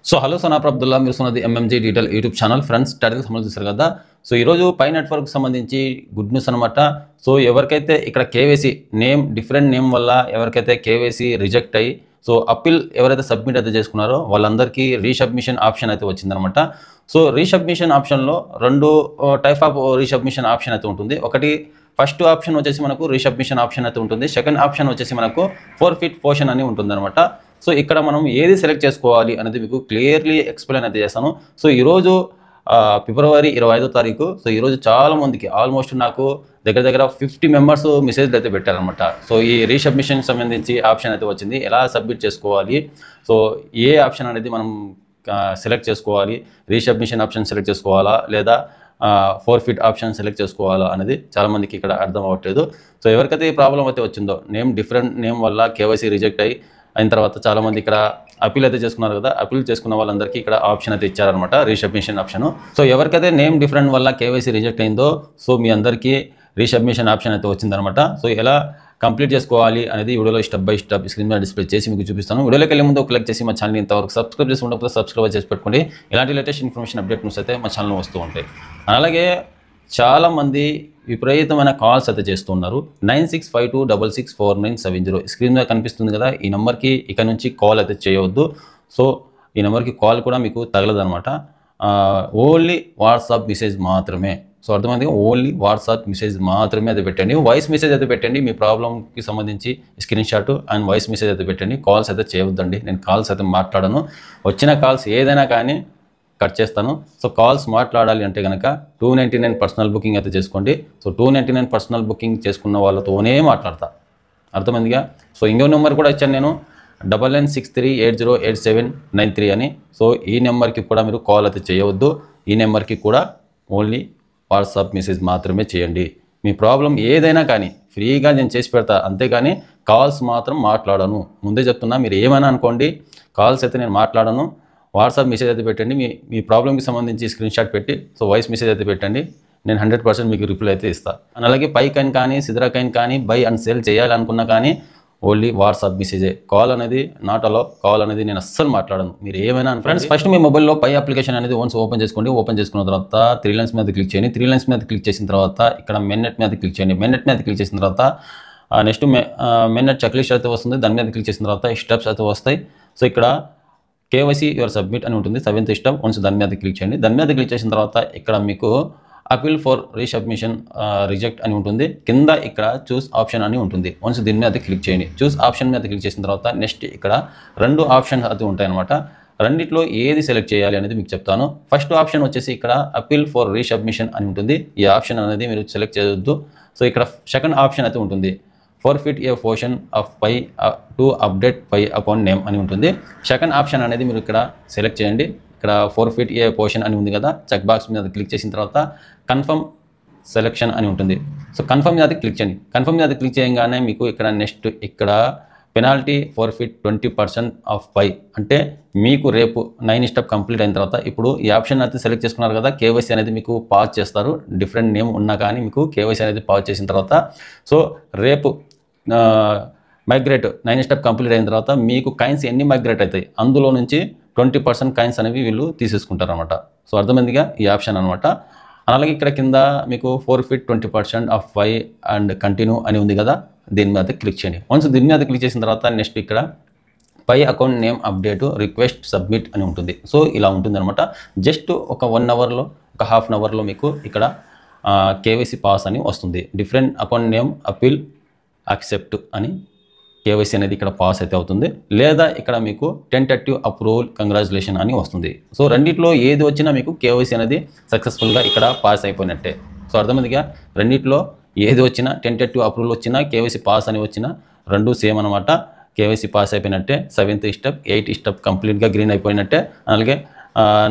So hello Sanap Abdullah మీరు సున్నది MMG detail YouTube channel friends title సంబంధించి చూసారు కదా. సో ఈరోజు పై నెట్వర్క్ సంబంధించి గుడ్ న్యూస్ అనమాట. సో ఎవరికైతే ఇక్కడ కేవైసీ నేమ్ డిఫరెంట్ నేమ్ వల్ల ఎవరికైతే కేవైసీ రిజెక్ట్ అయ్యి సో అప్పీల్ ఎవరైతే సబ్మిట్ అయితే చేసుకున్నారో వాళ్ళందరికీ రీసబ్మిషన్ ఆప్షన్ అయితే వచ్చిందనమాట. సో రీసబ్మిషన్ ఆప్షన్లో రెండు టైప్ ఆఫ్ రీసబ్మిషన్ ఆప్షన్ అయితే ఉంటుంది. ఒకటి ఫస్ట్ ఆప్షన్ వచ్చేసి మనకు రీసబ్మిషన్ ఆప్షన్ అయితే ఉంటుంది. సెకండ్ ఆప్షన్ వచ్చేసి మనకు ఫోర్ఫిట్ పోషన్ అని ఉంటుంది అనమాట. సో ఇక్కడ మనం ఏది సెలెక్ట్ చేసుకోవాలి అనేది మీకు క్లియర్లీ ఎక్స్ప్లెయిన్ అయితే చేస్తాను. సో ఈరోజు ఫిబ్రవరి 25వ తారీఖు. సో ఈరోజు చాలా మందికి ఆల్మోస్ట్ నాకు దగ్గర 50 మెంబర్స్ మెసేజ్లు అయితే పెట్టారనమాట. సో ఈ రీసబ్మిషన్ సంబంధించి ఆప్షన్ అయితే వచ్చింది, ఎలా సబ్మిట్ చేసుకోవాలి, సో ఏ ఆప్షన్ అనేది మనం సెలెక్ట్ చేసుకోవాలి, రీసబ్మిషన్ ఆప్షన్ సెలెక్ట్ చేసుకోవాలా లేదా ఫోర్ఫిట్ ఆప్షన్ సెలెక్ట్ చేసుకోవాలా అనేది చాలామందికి ఇక్కడ అర్థం అవ్వట్లేదు. సో ఎవరికైతే ఈ ప్రాబ్లం అయితే వచ్చిందో నేమ్ డిఫరెంట్ నేమ్ వల్ల కేవైసీ రిజెక్ట్ అయిన తర్వాత చాలామంది ఇక్కడ అపీల్ అయితే చేసుకున్నారు కదా, అపీల్ చేసుకున్న వాళ్ళందరికీ ఇక్కడ ఆప్షన్ అయితే ఇచ్చారనమాట, రీసబ్మిషన్ ఆప్షన్. సో ఎవరికైతే నేమ్ డిఫరెంట్ వల్ల కేవైసీ రిజెక్ట్ అయిందో సో మీ అందరికీ రీసబ్మిషన్ ఆప్షన్ అయితే వచ్చిందనమాట. సో ఎలా కంప్లీట్ చేసుకోవాలి అనేది వీడియోలో స్టెప్ బై స్టెప్ స్క్రీన్ మీద డిస్ప్లే చేసి మీకు చూపిస్తాను. వీడియోలోకి వెళ్ళే ముందు క్లిక్ చేసి మా ఛానల్ ఇంతవరకు సబ్స్క్రైబ్ చేసి ఉండకపోతే సబ్స్క్రైబ్ చేసి పెట్టుకోండి. ఇలాంటి లేటెస్ట్ ఇన్ఫర్మేషన్ అప్డేట్ న్యూస్ అయితే మా ఛానల్లో వస్తూ ఉంటాయి. అలాగే చాలామంది విపరీతమైన కాల్స్ అయితే చేస్తున్నారు. 9652664970 స్క్రీన్ మీద కనిపిస్తుంది కదా, ఈ నెంబర్కి ఇక నుంచి కాల్ అయితే చేయవద్దు. సో ఈ నెంబర్కి కాల్ కూడా మీకు తగలదనమాట. ఓన్లీ వాట్సాప్ మెసేజ్ మాత్రమే. సో అర్థమైంది, ఓన్లీ వాట్సాప్ మెసేజ్ మాత్రమే అయితే పెట్టండి. వాయిస్ మెసేజ్ అయితే పెట్టండి, మీ ప్రాబ్లంకి సంబంధించి screen shot and voice message అయితే పెట్టండి. కాల్స్ అయితే చేయవద్దండి, నేను కాల్స్ అయితే మాట్లాడను. వచ్చిన కాల్స్ ఏదైనా కానీ కట్ చేస్తాను. సో కాల్స్ మాట్లాడాలి అంటే కనుక 299 పర్సనల్ బుకింగ్ అయితే చేసుకోండి. సో 299 పర్సనల్ బుకింగ్ చేసుకున్న వాళ్ళతోనే మాట్లాడతా, అర్థమైందిగా. సో ఇంకో నెంబర్ కూడా ఇచ్చాను నేను, 9963808793 అని. సో ఈ నెంబర్కి కూడా మీరు కాల్ అయితే చేయవద్దు. ఈ నెంబర్కి కూడా ఓన్లీ వాట్సాప్ మెసేజ్ మాత్రమే చేయండి. మీ ప్రాబ్లం ఏదైనా కానీ ఫ్రీగా నేను చేసి పెడతా, అంతేగాని కాల్స్ మాత్రం మాట్లాడను. ముందే చెప్తున్నా, మీరు ఏమైనా అనుకోండి, కాల్స్ అయితే నేను మాట్లాడను. వాట్సాప్ మెసేజ్ అయితే పెట్టండి, మీ ప్రాబ్లంకి సంబంధించి స్క్రీన్ షాట్ పెట్టి సో వాయిస్ మెసేజ్ అయితే పెట్టండి, నేను 100% మీకు రిప్లై అయితే ఇస్తాను. అలాగే పై కైన్ కానీ సిద్రా కైన్ కానీ బై అండ్ సేల్ చేయాలనుకున్నా కానీ ఓన్లీ వాట్సాప్ మెసేజే. కాల్ అనేది నాట్ అలో, కాల్ అనేది నేను అస్సలు మాట్లాడను. మీరు ఏమైనా ఫ్రెండ్స్, ఫస్ట్ మీ మొబైల్లో పై అప్లికేషన్ అనేది వన్స్ ఓపెన్ చేసుకోండి. ఓపెన్ చేసుకున్న తర్వాత 3 లైన్స్ మీద క్లిక్ చేయండి. 3 లైన్స్ మీద క్లిక్ చేసిన తర్వాత ఇక్కడ మెయిన్నెట్ మీద క్లిక్ చేయండి. మెయిన్నెట్ మీద క్లిక్ చేసిన తర్వాత నెక్స్ట్ మెయిన్నెట్ చెక్ లిస్ట్ అయితే వస్తుంది, దాని మీద క్లిక్ చేసిన తర్వాత స్టెప్స్ అయితే వస్తాయి. సో ఇక్కడ కేవైసీ యువర్ సబ్మిట్ అని ఉంటుంది, 7th స్టెప్. వన్స్ దాని మీద క్లిక్ చేయండి. దాని మీద క్లిక్ చేసిన తర్వాత ఇక్కడ మీకు అపీల్ ఫర్ రీసబ్మిషన్ రిజెక్ట్ అని ఉంటుంది. కింద ఇక్కడ చూస్ ఆప్షన్ అని ఉంటుంది. వన్స్ దీని మీద క్లిక్ చేయండి. చూస్ ఆప్షన్ మీద క్లిక్ చేసిన తర్వాత నెక్స్ట్ ఇక్కడ 2 ఆప్షన్స్ అయితే ఉంటాయన్నమాట. రెండిట్లో ఏది సెలెక్ట్ చేయాలి అనేది మీకు చెప్తాను. ఫస్ట్ ఆప్షన్ వచ్చేసి ఇక్కడ అపీల్ ఫర్ రీసబ్మిషన్ అని ఉంటుంది. ఈ ఆప్షన్ అనేది మీరు సెలెక్ట్ చేయవద్దు. సో ఇక్కడ సెకండ్ ఆప్షన్ అయితే ఉంటుంది, forfeit a portion of pay to update pay account name అని ఉంటుంది. సెకండ్ ఆప్షన్ అనేది మీరు ఇక్కడ సెలెక్ట్ చేయండి. ఇక్కడ ఫోర్ఫిట్ ఏ పోర్షన్ అని ఉంది కదా, చెక్ బాక్స్ మీద క్లిక్ చేసిన తర్వాత కన్ఫర్మ్ సెలెక్షన్ అని ఉంటుంది. సో కన్ఫర్మ్ మీద క్లిక్ చేయండి. కన్ఫర్మ్ మీద క్లిక్ చేయగానే మీకు ఇక్కడ నెక్స్ట్ ఇక్కడ పెనాల్టీ ఫోర్ఫిట్ 20% ఆఫ్ పై అంటే మీకు రేపు 9 స్టెప్ కంప్లీట్ అయిన తర్వాత ఇప్పుడు ఈ ఆప్షన్ అయితే సెలెక్ట్ చేసుకున్నారు కదా, కేవైసీ అనేది మీకు పాజ్ చేస్తారు. డిఫరెంట్ నేమ్ ఉన్నా కానీ మీకు కేవైసీ అనేది పాజ్ చేసిన తర్వాత సో రేపు మైగ్రేట్ 9 స్టెప్ కంప్లీట్ అయిన తర్వాత మీకు కాయిన్స్ ఎన్ని మైగ్రేట్ అవుతాయి అందులో నుంచి 20% కాయిన్స్ అనేవి వీళ్ళు తీసేసుకుంటారు అనమాట. సో అర్థమైందిగా ఈ ఆప్షన్ అనమాట. అలాగే ఇక్కడ కింద మీకు forfeit 20% of pay and continue అని ఉంది కదా, దీని మీద క్లిక్ చేయండి. వన్స్ దీని మీద క్లిక్ చేసిన తర్వాత నెక్స్ట్ ఇక్కడ Pi account name update request submit అని ఉంటుంది. సో ఇలా ఉంటుంది అనమాట. జస్ట్ ఒక 1 అవర్లో ఒక హాఫ్ అన్ అవర్లో మీకు ఇక్కడ కేవైసీ పాస్ అని వస్తుంది. Different account name appeal accept అని కేవైసీ అనేది ఇక్కడ పాస్ అయితే అవుతుంది. లేదా ఇక్కడ మీకు టెంటేటివ్ అప్రూవల్ కంగ్రాచులేషన్ అని వస్తుంది. సో రెండిట్లో ఏది వచ్చినా మీకు కేవైసీ అనేది సక్సెస్ఫుల్గా ఇక్కడ పాస్ అయిపోయినట్టే. సో అర్థమైందిగా, రెండిట్లో ఏది వచ్చినా టెంటేటివ్ అప్రూవల్ వచ్చినా కేవైసీ పాస్ అని వచ్చినా రెండు సేమ్ అనమాట. కేవైసీ పాస్ అయిపోయినట్టే, 7th స్టెప్ 8 స్టెప్ కంప్లీట్గా గ్రీన్ అయిపోయినట్టే. అలాగే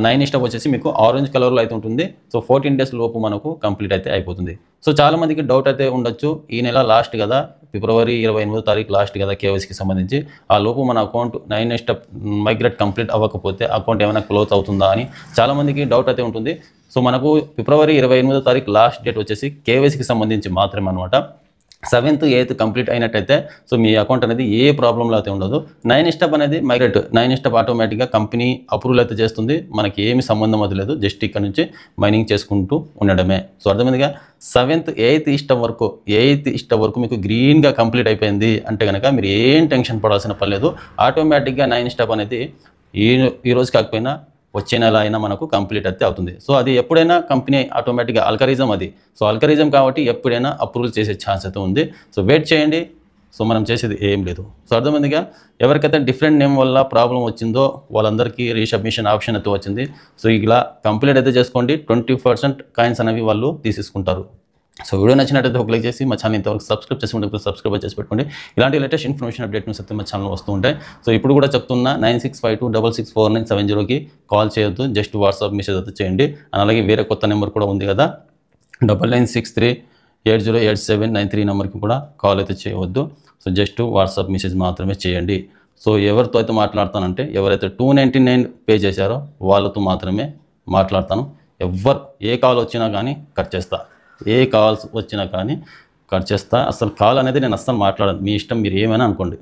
9 స్టెప్ వచ్చేసి మీకు ఆరెంజ్ కలర్లో అయితే ఉంటుంది. సో 14 డేస్ లోపు మనకు కంప్లీట్ అయితే అయిపోతుంది. సో చాలామందికి డౌట్ అయితే ఉండొచ్చు, ఈ నెల లాస్ట్ కదా, ఫిబ్రవరి 28వ తారీఖు లాస్ట్ కదా కేవైసీకి సంబంధించి, ఆ లోపు మన అకౌంట్ 9 స్టెప్ మైగ్రేట్ కంప్లీట్ అవ్వకపోతే అకౌంట్ ఏమైనా క్లోజ్ అవుతుందా అని చాలామందికి డౌట్ అయితే ఉంటుంది. సో మనకు ఫిబ్రవరి 28వ తారీఖు లాస్ట్ డేట్ వచ్చేసి కేవైసీకి సంబంధించి మాత్రమే అనమాట. 7th 8th కంప్లీట్ అయినట్టయితే సో మీ అకౌంట్ అనేది ఏ ప్రాబ్లంలో అయితే ఉండదు. 9 స్టెప్ అనేది మైగ్రేట్ 9 స్టెప్ ఆటోమేటిక్గా కంపెనీ అప్రూవల్ అయితే చేస్తుంది. మనకి ఏమి సంబంధం అది లేదు, జస్ట్ ఇక్కడ నుంచి మైనింగ్ చేసుకుంటూ ఉండడమే. సో అర్థమైందిగా. 7th 8th స్టెప్ వరకు మీకు గ్రీన్గా కంప్లీట్ అయిపోయింది అంటే కనుక మీరు ఏం టెన్షన్ పడాల్సిన పని లేదు. ఆటోమేటిక్గా 9 స్టెప్ అనేది ఈ రోజు కాకపోయినా వచ్చే నెల అయినా మనకు కంప్లీట్ అయితే అవుతుంది. సో అది ఎప్పుడైనా కంపెనీ ఆటోమేటిక్గా అల్గరిథం అది. సో అల్గరిథం కాబట్టి ఎప్పుడైనా అప్రూవల్ చేసే ఛాన్స్ అయితే ఉంది. సో వెయిట్ చేయండి. సో మనం చేసేది ఏం లేదు. సో అర్థమైందిగా. ఎవరికైతే డిఫరెంట్ నేమ్ వల్ల ప్రాబ్లం వచ్చిందో వాళ్ళందరికీ రీసబ్మిషన్ ఆప్షన్ అయితే వచ్చింది. సో ఇలా కంప్లీట్ అయితే చేసుకోండి. 20% కాయిన్స్ అనేవి వాళ్ళు తీసేసుకుంటారు. సో వీడియో నచ్చినట్టయితే ఒక లైక్ చేసి మా ఛానల్ ఇంతవరకు సబ్స్క్రైబ్ చేసుకుంటే సబ్స్క్రైబ్ చేసి పెట్టుకోండి. ఇలాంటి లేటెస్ట్ ఇన్ఫర్మేషన్ అప్డేట్ న్యూస్ అయితే మా ఛానల్ వస్తూ ఉంటాయి. సో ఇప్పుడు కూడా చెప్తున్నా 9652664970కి కాల్ చేయొద్దు, జస్ట్ వాట్సాప్ మెసేజ్ అయితే చేయండి. అలాగే వేరే కొత్త నెంబర్ కూడా ఉంది కదా 9963808793 నెంబర్కి కూడా కాల్ అయితే చేయవద్దు. సో జస్ట్ వాట్సాప్ మెసేజ్ మాత్రమే చేయండి. సో ఎవరితో అయితే మాట్లాడతానంటే ఎవరైతే 299 పే చేశారో వాళ్ళతో మాత్రమే మాట్లాడతాను. ఏ కాల్ వచ్చినా కానీ కట్ చేస్తా. ఏ కాల్స్ వచ్చినా కానీ కట్ చేస్తా. అసలు కాల్ అనేది నేను అస్సలు మాట్లాడను. మీ ఇష్టం, మీరు ఏమైనా అనుకోండి.